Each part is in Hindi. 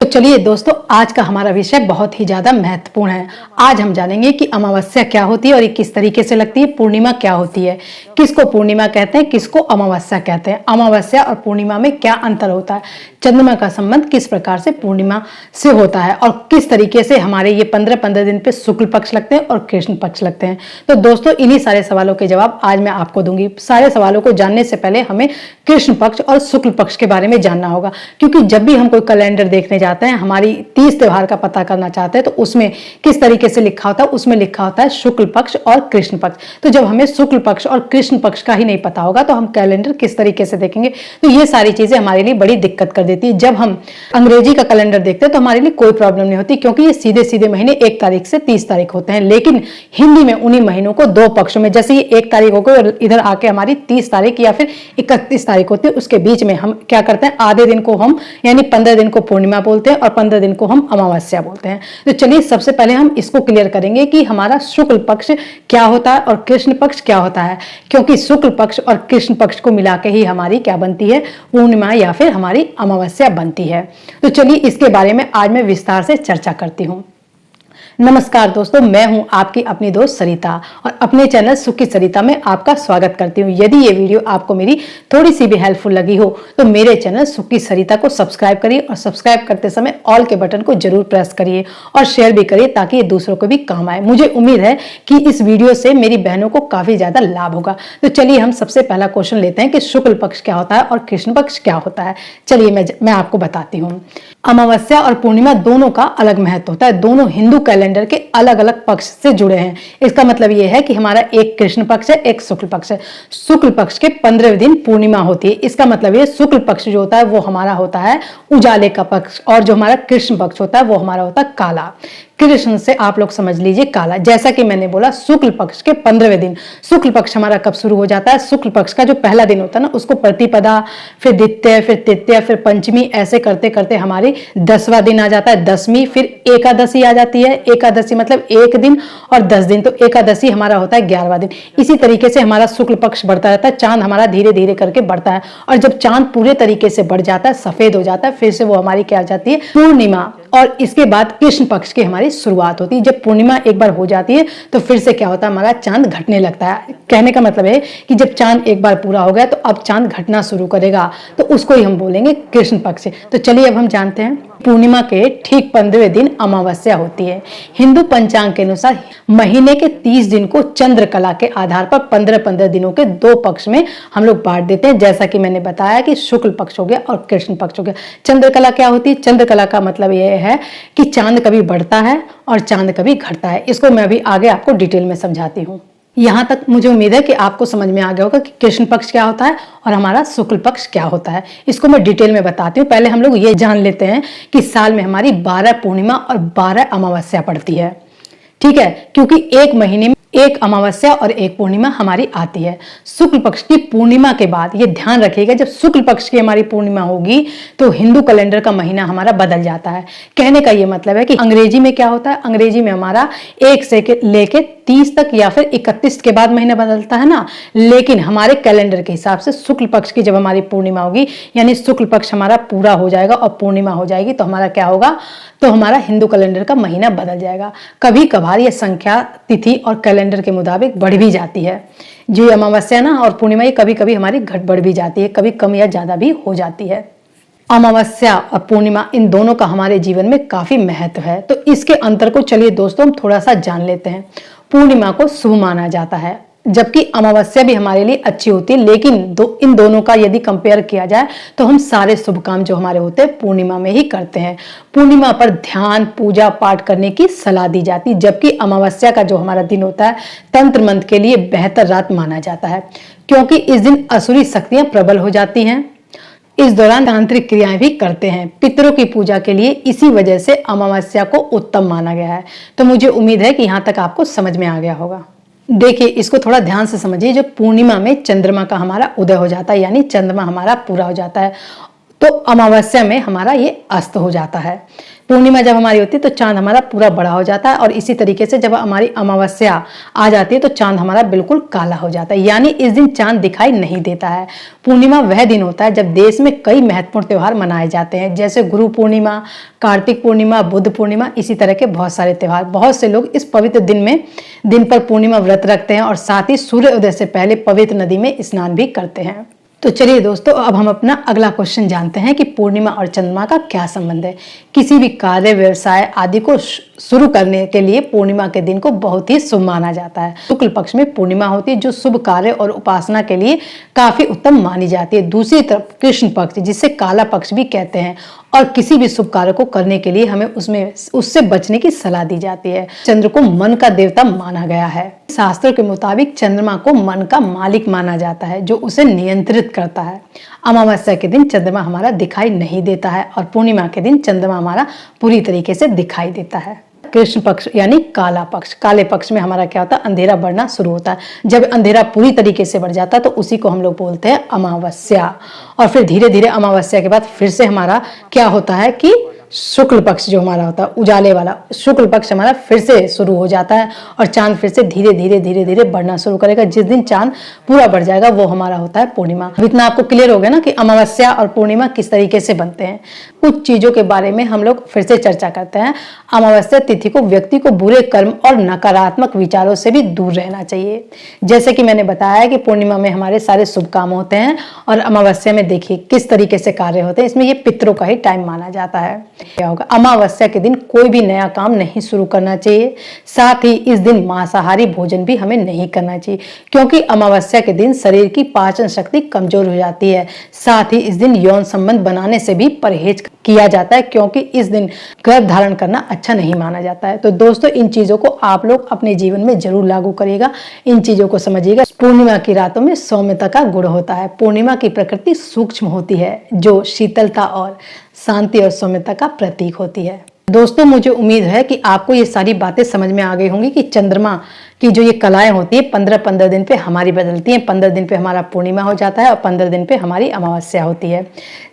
तो चलिए दोस्तों, आज का हमारा विषय बहुत ही ज्यादा महत्वपूर्ण है। आज हम जानेंगे कि अमावस्या क्या होती है और ये किस तरीके से लगती है, पूर्णिमा क्या होती है, किसको पूर्णिमा कहते हैं, किसको अमावस्या कहते हैं, अमावस्या और पूर्णिमा में क्या अंतर होता है, चंद्रमा का संबंध किस प्रकार से पूर्णिमा से होता है और किस तरीके से हमारे ये 15-15 दिन पे शुक्ल पक्ष लगते हैं और कृष्ण पक्ष लगते हैं। तो दोस्तों, इन्हीं सारे सवालों के जवाब आज मैं आपको दूंगी। सारे सवालों को जानने से पहले हमें कृष्ण पक्ष और शुक्ल पक्ष के बारे में जानना होगा, क्योंकि जब भी हम कोई कैलेंडर देखने जाते हैं, हमारी 30 त्योहार का पता करना चाहते हैं, तो उसमें किस तरीके से लिखा होता है, उसमें लिखा होता है शुक्ल पक्ष और कृष्ण पक्ष। तो जब हमें शुक्ल पक्ष और कृष्ण पक्ष का ही नहीं पता होगा तो हम कैलेंडर किस तरीके से देखेंगे। तो ये सारी चीजें हमारे लिए बड़ी दिक्कत कर देती है। जब हम अंग्रेजी का कैलेंडर देखते हैं तो हमारे लिए कोई प्रॉब्लम नहीं होती, क्योंकि ये सीधे सीधे महीने 1 तारीख से 30 तारीख होते हैं। लेकिन हिंदी में उन्हीं महीनों को 2 पक्षों में, जैसे ये 1 तारीख हो गई और इधर आके हमारी 30 तारीख या फिर 31 तारीख होती है, उसके बीच में हम क्या करते हैं, आधे दिन को हम यानी 15 दिन को पूर्णिमा बोलते हैं और 15 दिन को हम अमावस्या बोलते हैं। तो चलिए सबसे पहले हम इसको क्लियर करेंगे कि हमारा शुक्ल पक्ष क्या होता है और कृष्ण पक्ष क्या होता है, क्योंकि शुक्ल पक्ष और कृष्ण पक्ष को मिला के ही हमारी क्या बनती है, पूर्णिमा या फिर हमारी अमावस्या बनती है। तो चलिए इसके बारे में आज मैं विस्तार से चर्चा करती हूँ। नमस्कार दोस्तों, मैं हूं आपकी अपनी दोस्त सरिता और अपने चैनल सुख की सरिता में आपका स्वागत करती हूं। यदि ये वीडियो आपको मेरी थोड़ी सी भी हेल्पफुल लगी हो तो मेरे चैनल सुख की सरिता को सब्सक्राइब करिए और सब्सक्राइब करते समय ऑल के बटन को जरूर प्रेस करिए और शेयर भी करिए ताकि ये दूसरों को भी काम आए। मुझे उम्मीद है कि इस वीडियो से मेरी बहनों को काफी ज्यादा लाभ होगा। तो चलिए हम सबसे पहला क्वेश्चन लेते हैं कि शुक्ल पक्ष क्या होता है और कृष्ण पक्ष क्या होता है। चलिए मैं आपको बताती हूँ। अमावस्या और पूर्णिमा दोनों का अलग महत्व होता है, दोनों हिंदू कैलेंडर के अलग अलग पक्ष से जुड़े हैं। इसका मतलब यह है कि हमारा एक कृष्ण पक्ष है, एक शुक्ल पक्ष है। शुक्ल पक्ष के 15वें दिन पूर्णिमा होती है। इसका मतलब ये शुक्ल पक्ष जो होता है वो हमारा होता है उजाले का पक्ष, और जो हमारा कृष्ण पक्ष होता है वो हमारा होता है काला। कृष्ण से आप लोग समझ लीजिए काला। जैसा कि मैंने बोला, शुक्ल पक्ष के 15वें दिन, शुक्ल पक्ष हमारा कब शुरू हो जाता है, शुक्ल पक्ष का जो पहला दिन होता है ना, उसको प्रतिपदा, फिर द्वितीय, फिर तृतीय, फिर पंचमी, ऐसे करते करते हमारी 10वां दिन आ जाता है, दसवीं, फिर एकादशी आ जाती है। एकादशी मतलब 1 दिन और 10 दिन, तो एकादशी हमारा होता है 11वां दिन। इसी तरीके से हमारा शुक्ल पक्ष बढ़ता रहता है, चांद हमारा धीरे धीरे करके बढ़ता है, और जब चांद पूरे तरीके से बढ़ जाता है, सफेद हो जाता है, फिर से वो हमारी क्या आ जाती है, पूर्णिमा। और इसके बाद कृष्ण पक्ष की हमारी शुरुआत होती है। जब पूर्णिमा एक बार हो जाती है तो फिर से क्या होता है, हमारा चांद घटने लगता है। कहने का मतलब है कि जब चांद एक बार पूरा हो गया तो अब चांद घटना शुरू करेगा, तो उसको ही हम बोलेंगे कृष्ण पक्ष। तो चलिए अब हम जानते हैं, पूर्णिमा के ठीक 15वें दिन अमावस्या होती है। हिंदू पंचांग के अनुसार महीने के 30 दिन को चंद्रकला के आधार पर 15-15 दिनों के 2 पक्ष में हम लोग बांट देते हैं। जैसा कि मैंने बताया कि शुक्ल पक्ष हो गया और कृष्ण पक्ष हो गया। चंद्रकला क्या होती है, चंद्रकला का मतलब यह है कि चांद कभी बढ़ता है और चांद कभी घटता है। इसको मैं अभी आगे आपको डिटेल में समझाती हूँ। यहां तक मुझे उम्मीद है कि आपको समझ में आ गया होगा कि कृष्ण पक्ष क्या होता है और हमारा शुक्ल पक्ष क्या होता है। इसको मैं डिटेल में बताती हूँ। पहले हम लोग ये जान लेते हैं कि साल में हमारी 12 पूर्णिमा और 12 अमावस्या पड़ती है। ठीक है, क्योंकि एक महीने में एक अमावस्या और एक पूर्णिमा हमारी आती है। शुक्ल पक्ष की पूर्णिमा के बाद ये ध्यान रखिएगा, जब शुक्ल पक्ष की हमारी पूर्णिमा होगी तो हिंदू कैलेंडर का महीना हमारा बदल जाता है। कहने का ये मतलब है कि अंग्रेजी में क्या होता है, अंग्रेजी में हमारा 1 से लेके 30 तक या फिर 31 के बाद महीना बदलता है ना, लेकिन हमारे कैलेंडर के हिसाब से शुक्ल पक्ष की जब हमारी पूर्णिमा होगी, यानी शुक्ल पक्ष हमारा पूरा हो जाएगा और पूर्णिमा हो जाएगी, तो हमारा क्या होगा, तो हमारा हिंदू कैलेंडर का महीना बदल जाएगा। कभी कभार ये संख्या तिथि और कैलेंडर के मुताबिक बढ़ भी जाती है। जो अमावस्या ना और पूर्णिमा ये कभी कभी हमारी घट बढ़ भी जाती है, कभी कम या ज्यादा भी हो जाती है। अमावस्या और पूर्णिमा इन दोनों का हमारे जीवन में काफी महत्व है। तो इसके अंतर को चलिए दोस्तों हम थोड़ा सा जान लेते हैं। पूर्णिमा को शुभ माना जाता है, जबकि अमावस्या भी हमारे लिए अच्छी होती है, लेकिन इन दोनों का यदि कंपेयर किया जाए तो हम सारे शुभ काम जो हमारे होते हैं पूर्णिमा में ही करते हैं। पूर्णिमा पर ध्यान, पूजा पाठ करने की सलाह दी जाती है, जबकि अमावस्या का जो हमारा दिन होता है तंत्र मंत्र के लिए बेहतर रात माना जाता है, क्योंकि इस दिन असुरी शक्तियां प्रबल हो जाती हैं। इस दौरान तांत्रिक क्रियाएं भी करते हैं। पितरों की पूजा के लिए इसी वजह से अमावस्या को उत्तम माना गया है। तो मुझे उम्मीद है कि यहाँ तक आपको समझ में आ गया होगा। देखिए, इसको थोड़ा ध्यान से समझिए। जब पूर्णिमा में चंद्रमा का हमारा उदय हो जाता है, यानी चंद्रमा हमारा पूरा हो जाता है, तो अमावस्या में हमारा ये अस्त हो जाता है। पूर्णिमा जब हमारी होती है तो चांद हमारा पूरा बड़ा हो जाता है, और इसी तरीके से जब हमारी अमावस्या आ जाती है तो चांद हमारा बिल्कुल काला हो जाता है, यानी इस दिन चांद दिखाई नहीं देता है। पूर्णिमा वह दिन होता है जब देश में कई महत्वपूर्ण त्योहार मनाए जाते हैं, जैसे गुरु पूर्णिमा, कार्तिक पूर्णिमा, बुद्ध पूर्णिमा, इसी तरह के बहुत सारे त्योहार। बहुत से लोग इस पवित्र दिन पर पूर्णिमा व्रत रखते हैं और साथ ही सूर्य उदय से पहले पवित्र नदी में स्नान भी करते हैं। तो चलिए दोस्तों, अब हम अपना अगला क्वेश्चन जानते हैं कि पूर्णिमा और चंद्रमा का क्या संबंध है। किसी भी कार्य, व्यवसाय आदि को शुरू करने के लिए पूर्णिमा के दिन को बहुत ही शुभ माना जाता है। शुक्ल पक्ष में पूर्णिमा होती है जो शुभ कार्य और उपासना के लिए काफी उत्तम मानी जाती है। दूसरी तरफ कृष्ण पक्ष, जिसे काला पक्ष भी कहते हैं, और किसी भी शुभ कार्य को करने के लिए हमें उससे बचने की सलाह दी जाती है। चंद्र को मन का देवता माना गया है। शास्त्रों के मुताबिक चंद्रमा को मन का मालिक माना जाता है जो उसे नियंत्रित करता है। अमावस्या के दिन चंद्रमा हमारा दिखाई नहीं देता है और पूर्णिमा के दिन चंद्रमा हमारा पूरी तरीके से दिखाई देता है। कृष्ण पक्ष यानी काला पक्ष, काले पक्ष में हमारा क्या होता है, अंधेरा बढ़ना शुरू होता है। जब अंधेरा पूरी तरीके से बढ़ जाता है तो उसी को हम लोग बोलते हैं अमावस्या। और फिर धीरे धीरे अमावस्या के बाद फिर से हमारा क्या होता है कि शुक्ल पक्ष जो हमारा होता है, उजाले वाला शुक्ल पक्ष हमारा फिर से शुरू हो जाता है और चांद फिर से धीरे धीरे बढ़ना शुरू करेगा। जिस दिन चांद पूरा बढ़ जाएगा वो हमारा होता है पूर्णिमा। इतना आपको क्लियर हो गया ना कि अमावस्या और पूर्णिमा किस तरीके से बनते हैं। कुछ चीजों के बारे में हम लोग फिर से चर्चा करते हैं। अमावस्या तिथि को व्यक्ति को बुरे कर्म और नकारात्मक विचारों से भी दूर रहना चाहिए। जैसे कि मैंने बताया कि पूर्णिमा में हमारे सारे शुभ काम होते हैं और अमावस्या में देखिए किस तरीके से कार्य होते हैं। इसमें ये पितरों का ही टाइम माना जाता है। क्या होगा, अमावस्या के दिन कोई भी नया काम नहीं शुरू करना चाहिए। साथ ही इस दिन मांसाहारी भोजन भी हमें नहीं करना चाहिए, क्योंकि अमावस्या के दिन शरीर की पाचन शक्ति कमजोर हो जाती है। साथ ही इस दिन यौन संबंध बनाने से भी परहेज किया जाता है, क्योंकि इस दिन गर्भ धारण करना अच्छा नहीं माना जाता है। तो दोस्तों, इन चीजों को आप लोग अपने जीवन में जरूर लागू करिएगा, इन चीजों को समझिएगा। पूर्णिमा की रातों में सौम्यता का गुण होता है। पूर्णिमा की प्रकृति सूक्ष्म होती है जो शीतलता और शांति और सौम्यता का प्रतीक होती है। दोस्तों, मुझे उम्मीद है कि आपको ये सारी बातें समझ में आ गई होंगी कि चंद्रमा की जो ये कलाएं होती है 15-15 दिन पे हमारी बदलती हैं। 15 दिन पे हमारा पूर्णिमा हो जाता है और 15 दिन पे हमारी अमावस्या होती है।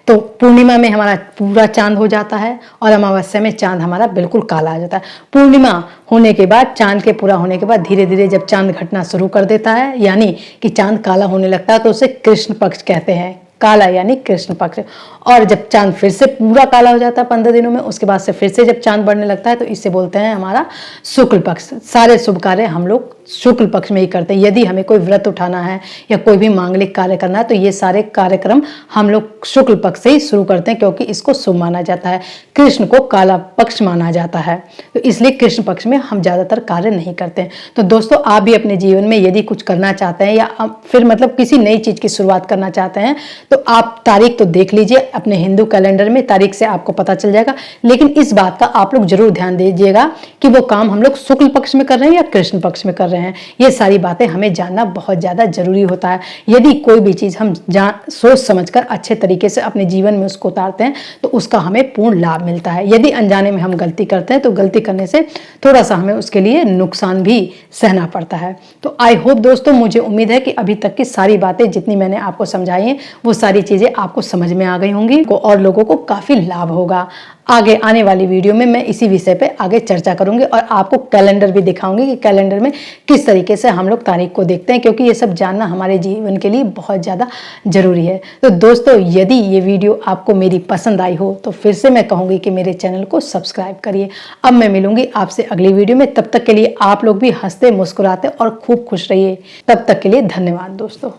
तो पूर्णिमा में हमारा पूरा चांद हो जाता है और अमावस्या में चांद हमारा बिल्कुल काला आ जाता है। पूर्णिमा होने के बाद, चांद के पूरा होने के बाद धीरे धीरे जब चांद घटना शुरू कर देता है, यानी कि चांद काला होने लगता है, तो उसे कृष्ण पक्ष कहते हैं। काला यानी कृष्ण पक्ष। और जब चांद फिर से पूरा काला हो जाता है 15 दिनों में, उसके बाद से फिर से जब चांद बढ़ने लगता है तो इसे बोलते हैं हमारा शुक्ल पक्ष। सारे शुभ कार्य हम लोग शुक्ल पक्ष में ही करते हैं। यदि हमें कोई व्रत उठाना है या कोई भी मांगलिक कार्य करना है तो ये सारे कार्यक्रम हम लोग शुक्ल पक्ष से ही शुरू करते हैं, क्योंकि इसको शुभ माना जाता है। कृष्ण को काला पक्ष माना जाता है, तो इसलिए कृष्ण पक्ष में हम ज्यादातर कार्य नहीं करते हैं। तो दोस्तों, आप भी अपने जीवन में यदि कुछ करना चाहते हैं या फिर मतलब किसी नई चीज की शुरुआत करना चाहते हैं तो आप तारीख तो देख लीजिए अपने हिंदू कैलेंडर में, तारीख से आपको पता चल जाएगा। लेकिन इस बात का आप लोग जरूर ध्यान दीजिएगा कि वो काम हम लोग शुक्ल पक्ष में कर रहे हैं या कृष्ण पक्ष में कर रहे हैं। ये सारी बातें हमें जानना बहुत ज्यादा जरूरी होता है। यदि कोई भी चीज हम सोच समझकर अच्छे तरीके से अपने जीवन में उसको उतारते हैं तो उसका हमें पूर्ण लाभ मिलता है। यदि अनजाने में हम गलती करते हैं तो गलती करने से थोड़ा सा हमें उसके लिए नुकसान भी सहना पड़ता है। तो आई होप दोस्तों, मुझे उम्मीद है कि अभी तक की सारी बातें जितनी मैंने आपको समझाई हैं वो सारी चीजें आपको समझ में आ गई होंगी और लोगों को काफी लाभ होगा। आगे आने वाली वीडियो में मैं इसी विषय पे आगे चर्चा करूंगी और आपको कैलेंडर भी दिखाऊंगी कि कैलेंडर में किस तरीके से हम लोग तारीख को देखते हैं, क्योंकि ये सब जानना हमारे जीवन के लिए बहुत ज़्यादा जरूरी है। तो दोस्तों, यदि ये वीडियो आपको मेरी पसंद आई हो तो फिर से मैं कहूँगी कि मेरे चैनल को सब्सक्राइब करिए। अब मैं मिलूंगी आपसे अगली वीडियो में। तब तक के लिए आप लोग भी हंसते मुस्कुराते और खूब खुश रहिए। तब तक के लिए धन्यवाद दोस्तों।